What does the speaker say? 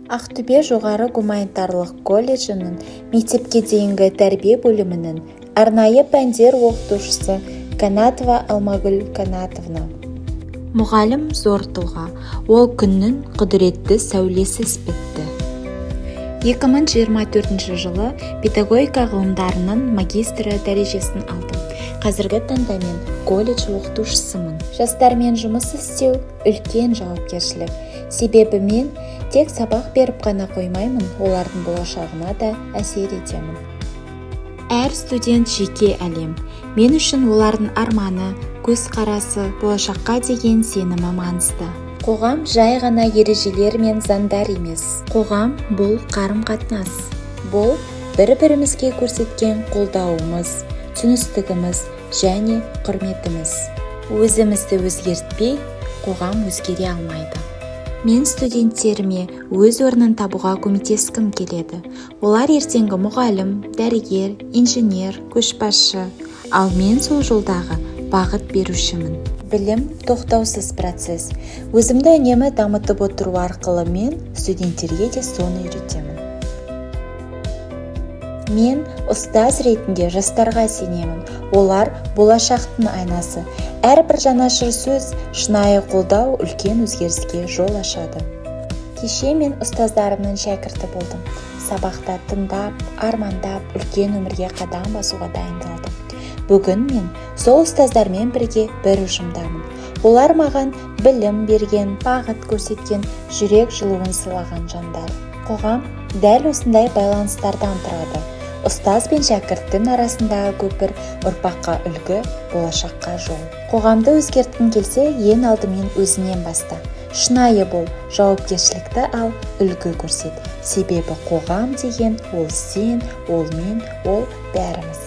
Ақтөбе жоғары гуманитарлық колледжінің мектепке дейінгі тәрбие бөлімінің арнайы пәндер оқытушысы Канатова Алмагүл Канатовна. Мұғалім зор тұлға, ол күннің құдіретті сәулесі іспетті. 2024 жылы педагогика ғылымдарының магистрі дәрежесін алдым. Қазіргі таңда мен колледж оқытушысымын. Жастармен жұмыс істеу үлкен жауапкершілік. Себебі мен тек сабақ беріп қана қоймаймын, олардың болашағына да әсер етемін. Әр студент жеке әлем. Мен үшін олардың арманы, көзқарасы, болашаққа деген сенімі маңызды. Қоғам жай ғана ережелер мен заңдар емес. Қоғам бұл қарым-қатынас. Бұл бір-бірімізге көрсеткен қолдауымыз, түсіністігіміз және құрметіміз. Өзімізді өзгертпей, қоғам өзгере алмайды. Мен студенттеріме өз орнын табуға көмектескім келеді. Олар ертеңгі мұғалім, дәрігер, инженер, көшбасшы. Ал мен сол жолдағы бағыт берушімін. Білім тоқтаусыз процесс. Өзімді үнемі дамытып отыру арқылы мен студенттерге де соны үйретемін. Мен ұстаз ретінде жастарға сенемін. Олар болашақтың айнасы. Әрбір жанашыр сөз, шынайы қолдау үлкен өзгеріске жол ашады. Кеше мен ұстаздарымның шәкірті болдым. Сабақта тыңдап, армандап, үлкен өмірге қадам басуға дайындалдым. Бүгін мен сол ұстаздармен бірге бір ұжымдамын. Олар маған білім берген, бағыт көрсеткен, жүрек жылуын сыйлаған жандар. Қоғам дәл осындай байланыстардан тұрады. Ұстаз бен шәкірттің арасындағы көпір ұрпаққа үлгі, болашаққа жол. Қоғамды өзгерткің келсе, ең алдымен өзінен баста. Шынайы бол, жауапкершілікті ал, үлгі көрсет. Себебі қоғам деген ол сен, ол мен, ол бәріміз.